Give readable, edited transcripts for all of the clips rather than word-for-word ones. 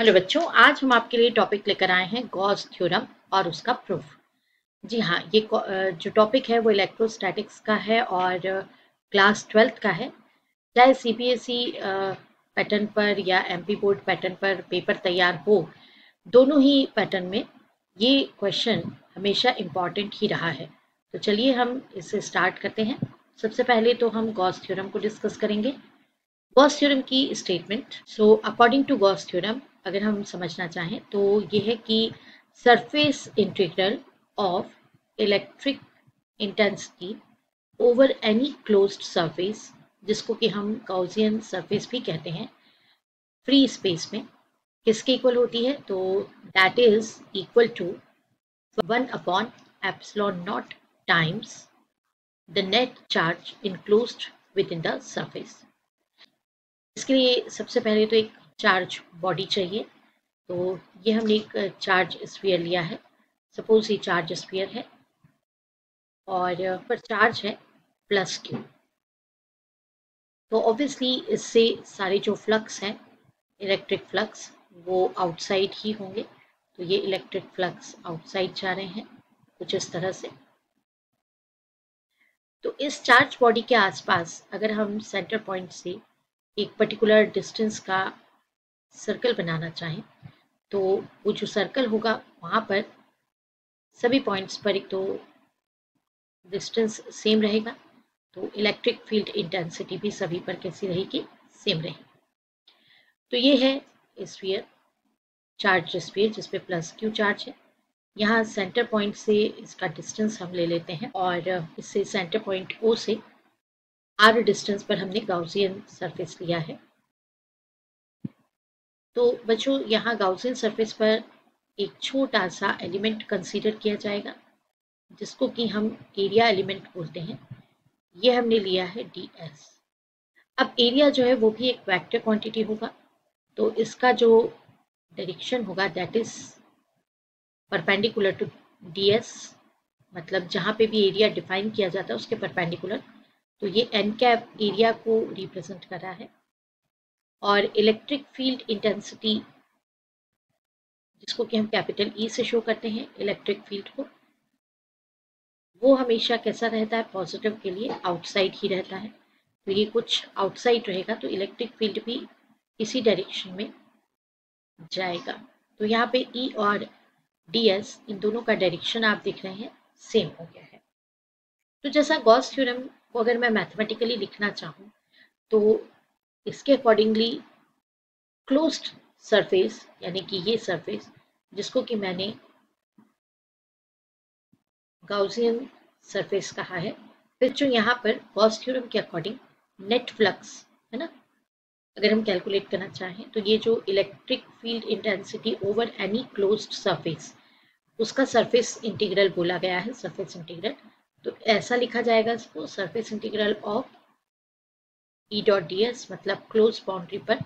Hello बच्चों, आज हम आपके लिए टॉपिक लेकर आए हैं गॉस थ्योरम और उसका प्रूफ। जी हाँ, ये जो टॉपिक है वो इलेक्ट्रोस्टैटिक्स का है और क्लास 12th का है। चाहे सीबीएसई पैटर्न पर या एमपी बोर्ड पैटर्न पर पेपर तैयार हो, दोनों ही पैटर्न में ये क्वेश्चन हमेशा इम्पॉर्टेंट ही रहा है। तो चलिए हम इसे स्टार्ट करते हैं। सबसे पहले तो हम गॉस थ्योरम को डिस्कस करेंगे। गॉस थ्योरम की statement, according to Gauss theorem अगर हम समझना चाहें तो ये है कि surface integral of electric intensity over any closed surface, जिसको कि हम गॉसियन सरफेस भी कहते हैं, फ्री स्पेस में किसके इक्वल होती है, तो that is equal to 1 epsilon not times the net charge enclosed within the surface. इसके लिए सबसे पहले तो एक चार्ज बॉडी चाहिए। तो ये हमने एक चार्ज स्फीयर लिया है। सपोज ये चार्ज स्फीयर है और पर चार्ज है प्लस क्यू। तो ऑब्वियसली इससे सारे जो फ्लक्स हैं, इलेक्ट्रिक फ्लक्स, वो आउटसाइड ही होंगे। तो ये इलेक्ट्रिक फ्लक्स आउटसाइड जा रहे हैं कुछ इस तरह से। तो इस चार्ज बॉडी के आसपास अगर हम सेंटर पॉइंट से एक पर्टिकुलर डिस्टेंस का सर्कल बनाना चाहें, तो वो जो सर्कल होगा वहाँ पर सभी पॉइंट्स पर एक तो डिस्टेंस सेम रहेगा, तो इलेक्ट्रिक फील्ड इंटेंसिटी भी सभी पर कैसी रहेगी, सेम रहेगी। तो ये है स्फीयर, चार्ज स्फीयर जिसपे प्लस क्यू चार्ज है। यहाँ सेंटर पॉइंट से इसका डिस्टेंस हम ले लेते हैं और इससे सेंटर पॉइंट ओ से आर डिस्टेंस पर हमने गाउसियन सरफेस लिया है। तो बच्चों, यहाँ गाउसियन सरफेस पर एक छोटा सा एलिमेंट कंसीडर किया जाएगा जिसको कि हम एरिया एलिमेंट बोलते हैं। ये हमने लिया है ds। अब एरिया जो है वो भी एक वेक्टर क्वांटिटी होगा, तो इसका जो डायरेक्शन होगा that is perpendicular to ds, मतलब जहाँ पे भी एरिया डिफाइन किया जाता है उसके परपेंडिकुलर। तो ये एन कैप एरिया को रिप्रेजेंट कर रहा है और इलेक्ट्रिक फील्ड इंटेंसिटी जिसको कि हम कैपिटल ई से शो करते हैं इलेक्ट्रिक फील्ड को, वो हमेशा कैसा रहता है, पॉजिटिव के लिए आउटसाइड ही रहता है। तो ये कुछ आउटसाइड रहेगा तो इलेक्ट्रिक फील्ड भी इसी डायरेक्शन में जाएगा। तो यहाँ पे ई और ds इन दोनों का डायरेक्शन आप देख रहे हैं सेम हो गया है। तो जैसा गॉस थ्योरम को अगर मैं मैथमेटिकली लिखना चाहूँ तो इसके अकॉर्डिंगली क्लोज्ड सरफेस, यानी कि ये सरफेस जिसको कि मैंने गाउसियन सरफेस कहा है, फिर जो यहाँ पर गॉस थ्योरम के अकॉर्डिंग नेट फ्लक्स है ना, अगर हम कैलकुलेट करना चाहें तो ये जो electric field intensity over any closed surface, उसका सरफेस इंटीग्रल बोला गया है, सरफेस इंटीग्रल। तो ऐसा लिखा जाएगा इसको, surface integral of E dot ds, मतलब क्लोज बाउंड्री पर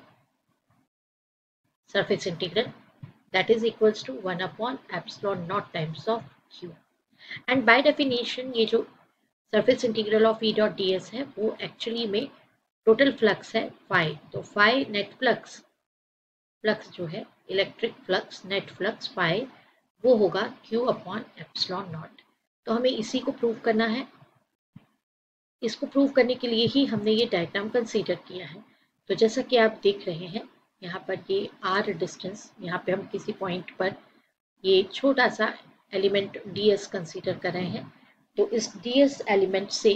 surface integral, that is equals to 1 epsilon not times of q। And by definition ये जो surface integral of E dot ds है वो एक्चुअली में टोटल फ्लक्स है phi. तो phi net flux, flux जो है electric flux, net flux phi, वो होगा q अपॉन एप्सिलॉन नॉट। तो हमें इसी को प्रूव करना है। इसको प्रूव करने के लिए ही हमने ये डायग्राम कंसीडर किया है। तो जैसा कि आप देख रहे हैं यहाँ पर ये r डिस्टेंस, यहाँ पे हम किसी पॉइंट पर ये छोटा सा एलिमेंट ds कंसीडर कर रहे हैं। तो इस ds एलिमेंट से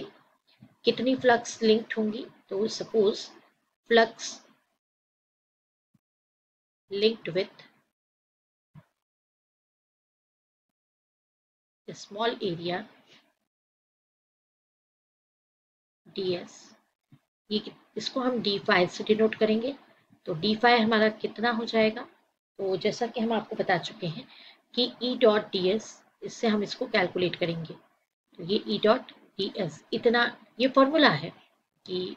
कितनी फ्लक्स लिंक्ड होंगी, तो suppose flux linked with a small area ds, ये इसको हम d फाई से डिनोट करेंगे। तो d फाई हमारा कितना हो जाएगा, तो जैसा कि हम आपको बता चुके हैं कि e डॉट ds, इससे हम इसको कैलकुलेट करेंगे। तो ये e डॉट ds इतना, ये फॉर्मूला है कि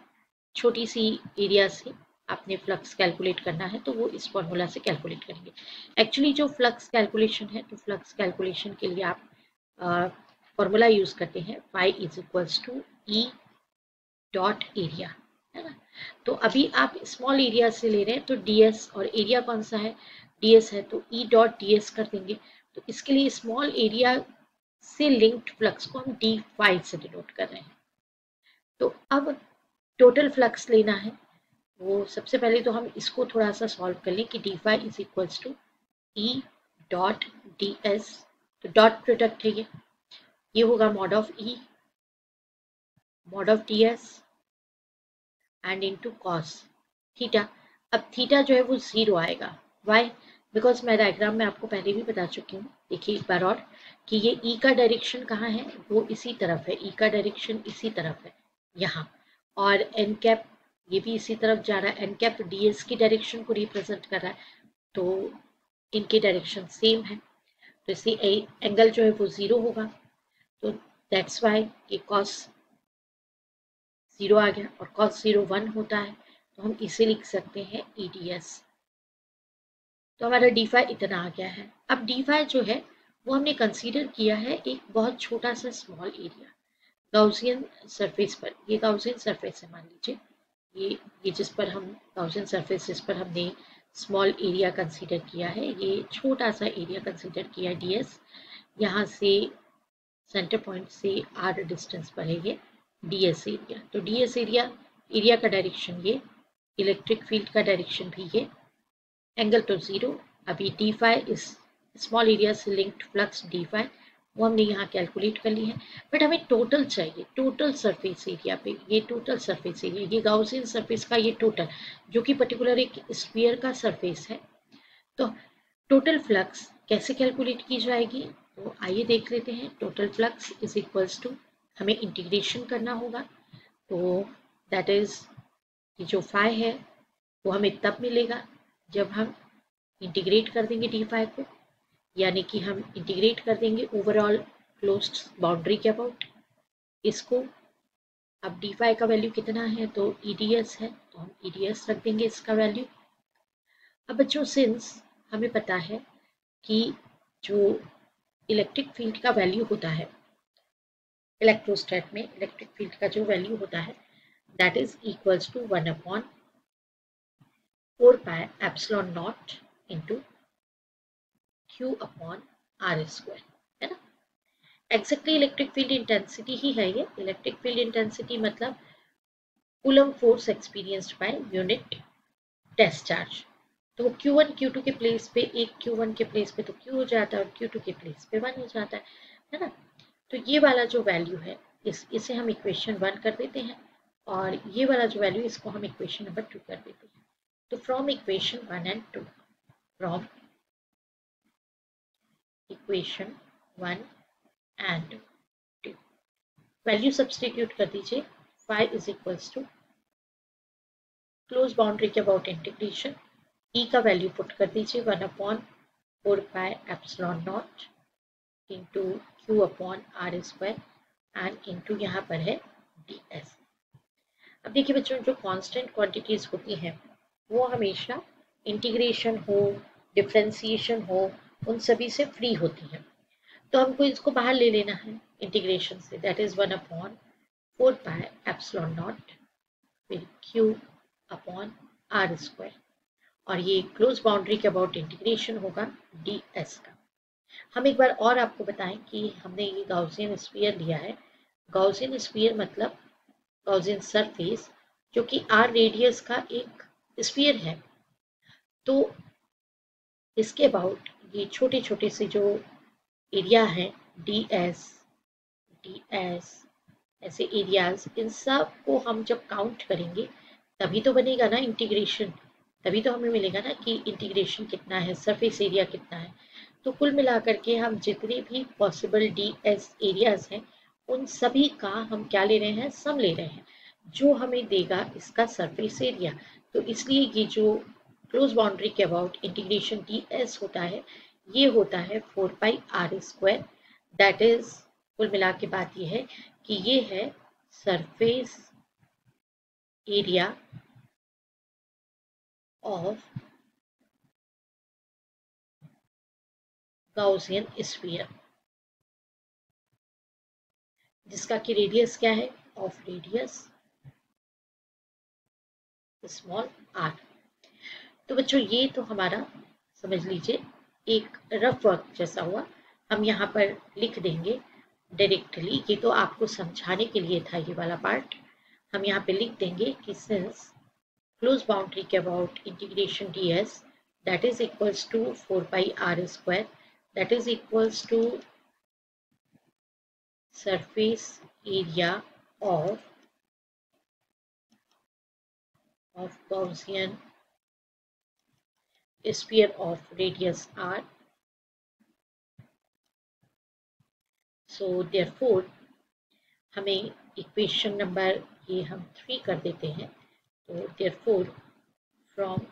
छोटी सी एरिया से आपने फ्लक्स कैलकुलेट करना है तो वो इस फॉर्मूला से कैलकुलेट करेंगे। एक्चुअली जो फ्लक्स कैलकुलेशन है, तो फ्लक्स कैलकुलेशन के लिए आप फॉर्मूला यूज करते हैं phi is equals to E dot area, है ना। तो अभी आप स्मॉल एरिया से ले रहे हैं तो ds और एरिया कौन सा है, ds है तो E डॉट ds कर देंगे। तो इसके लिए स्मॉल एरिया से लिंक्ड फ्लक्स को हम d फाई से डिनोट कर रहे हैं। तो अब टोटल फ्लक्स लेना है, वो सबसे पहले तो हम इसको थोड़ा सा सॉल्व कर लें कि D phi is equals to E dot D S. तो डॉट प्रोडक्ट है ये होगा mod of E mod of D S and into cos theta. अब थीटा जो है वो 0 आएगा। वाई? बिकॉज मैं डायग्राम में आपको पहले भी बता चुकी हूँ, देखिए एक बार और, कि ये ई का डायरेक्शन कहाँ है, वो इसी तरफ है, ई का डायरेक्शन इसी तरफ है यहाँ, और एन कैप ये भी इसी तरफ जा रहा है, एन कैप डी एस की डायरेक्शन को रिप्रेजेंट कर रहा है, तो इनकी डायरेक्शन सेम है, तो इसी एंगल जो है वो 0 होगा। तो दैट्स वाई ये कॉस 0 आ गया, और cos 0 1 होता है, तो हम इसे लिख सकते हैं EDS। तो हमारा डी फाई इतना आ गया है। अब डी फाई जो है वो हमने कंसीडर किया है एक बहुत छोटा सा स्मॉल एरिया गाउसियन सरफेस पर। ये गाउसियन सरफेस है, मान लीजिए ये जिस पर हम गाउसियन सरफेस जिस पर हमने स्मॉल एरिया कंसीडर किया है, ये छोटा सा एरिया कंसीडर किया है DS। यहाँ से सेंटर पॉइंट से r डिस्टेंस पर है ये ds एरिया। तो ds एरिया का डायरेक्शन ये, इलेक्ट्रिक फील्ड का डायरेक्शन भी ये, एंगल तो 0। अभी डी फाई इस स्मॉल एरिया से लिंक्ड फ्लक्स डी फाई वो हमने यहाँ कैलकुलेट कर ली है, बट हमें टोटल चाहिए, टोटल सरफेस एरिया पे, ये टोटल सरफेस एरिया, ये गाउसियन सरफेस का ये टोटल, जो कि पर्टिकुलर एक स्फीयर का सरफेस है। तो टोटल फ्लक्स कैसे कैलकुलेट की जाएगी, तो आइए देख लेते हैं। Total flux is equals to, हमें इंटीग्रेशन करना होगा, तो दैट इज कि जो फाई है वो हमें तब मिलेगा जब हम इंटीग्रेट कर देंगे डी फाई को, यानी कि हम इंटीग्रेट कर देंगे ओवरऑल क्लोज्ड बाउंड्री के अबाउट इसको। अब डी फाई का वैल्यू कितना है, तो EDS है, तो हम EDS रख देंगे इसका वैल्यू। अब बच्चों सिंस हमें पता है कि जो इलेक्ट्रिक फील्ड का वैल्यू होता है इलेक्ट्रोस्टैट में, इलेक्ट्रिक फील्ड का जो वैल्यू होता है that is equals to 1/4 pi epsilon not into Q upon R square, है ना। एग्जैक्टली इलेक्ट्रिक फील्ड इंटेंसिटी ही है ये। इलेक्ट्रिक फील्ड इंटेंसिटी मतलब coulomb force experienced by unit test charge. तो Q1 Q2 के प्लेस पे, एक Q1 के प्लेस पे तो Q हो जाता है, और Q2 के प्लेस पे 1 हो जाता है ना। तो ये वाला जो वैल्यू है इसे हम इक्वेशन 1 कर देते हैं, और ये वाला जो वैल्यू इसको हम इक्वेशन नंबर 2 कर देते हैं। तो from equation 1 and 2, from equation 1 and 2 value substitute कर दीजिए। Phi is equals to close boundary के अबाउट इंटीग्रेशन, ई का वैल्यू पुट कर दीजिए 1/4 pi epsilon not into Q upon R square and into यहाँ पर है DS। अब देखिए बच्चों, जो कांस्टेंट क्वांटिटीज होती हैं वो हमेशा इंटीग्रेशन हो, डिफरेंशिएशन हो, उन सभी से फ्री होती हैं। तो हमको इसको बाहर ले लेना है इंटीग्रेशन से, that is 1/4 pi epsilon not फिर Q अपॉन R स्क्वायर, और ये क्लोज बाउंड्री के अबाउट इंटीग्रेशन होगा DS का। हम एक बार और आपको बताएं कि हमने ये गाउसियन स्फीयर लिया है। गाउसियन स्फीयर मतलब गाउसियन सरफेस, जो कि R रेडियस का एक स्फीयर है। तो इसके अबाउट ये छोटे छोटे से जो एरिया है DS ऐसे एरियाज, इन सब को हम जब काउंट करेंगे तभी तो बनेगा ना इंटीग्रेशन, तभी तो हमें मिलेगा ना कि इंटीग्रेशन कितना है, सरफेस एरिया कितना है। तो कुल मिलाकर के हम जितने भी पॉसिबल DS एरियाज हैं उन सभी का हम क्या ले रहे हैं, सम ले रहे हैं, जो हमें देगा इसका सरफेस एरिया। तो इसलिए ये जो क्लोज बाउंड्री के अबाउट इंटीग्रेशन DS होता है, ये होता है 4 पाई R स्क्वायर। दैट इज, कुल मिला के बात ये है कि ये है surface area of Gaussian sphere, जिसका कि रेडियस क्या है, ऑफ रेडियस स्मॉल r। तो बच्चों ये तो हमारा समझ लीजिए एक रफ वर्क जैसा हुआ। हम यहाँ पर लिख देंगे डायरेक्टली, ये तो आपको समझाने के लिए था ये वाला पार्ट। हम यहाँ पे लिख देंगे कि सिंस क्लोज बाउंड्री के about integration ds that is equals to 4 pi r square that is equals to surface area of Gaussian sphere of radius r. So therefore हमें इक्वेशन नंबर ये हम 3 कर देते हैं। तो therefore from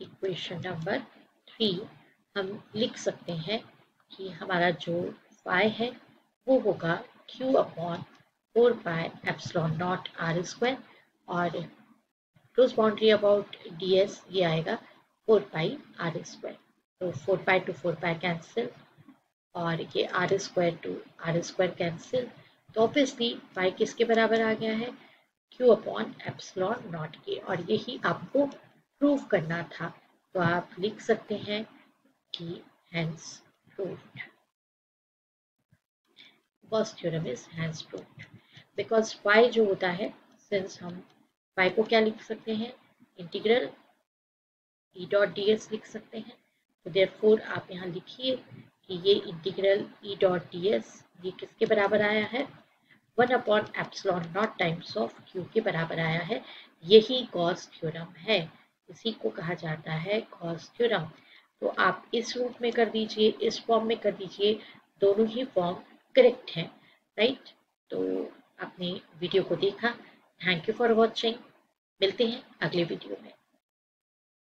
इक्वेशन नंबर 3 हम लिख सकते हैं कि हमारा जो y है वो होगा q upon 4 pi epsilon not r square और क्लोज बाउंड्री अबाउट ds ये आएगा 4 पाई r स्क्वायर। तो 4 पाई टू 4 पाई कैंसिल और ये r square to r square cancel. तो ऑब्वियसली y किसके बराबर आ गया है q अपॉन एप्सिलॉन नॉट के, और यही आपको प्रूव करना था। तो आप लिख सकते हैं कि hence proved, Gauss theorem is hence proved because y जो होता है, सिंस हम y को क्या लिख सकते हैं इंटीग्रल e डॉट ds लिख सकते हैं। तो देयरफॉर आप यहाँ लिखिए कि ये इंटीग्रल e डॉट ds ये किसके बराबर आया है 1 upon epsilon not times of q के बराबर आया है। यही गॉस थ्योरम है, इसी को कहा जाता है गॉस थ्योरम। तो आप इस रूप में कर दीजिए, इस फॉर्म में कर दीजिए, दोनों ही फॉर्म करेक्ट हैं, राइट। तो आपने वीडियो को देखा, थैंक यू फॉर वॉचिंग, मिलते हैं अगले वीडियो में।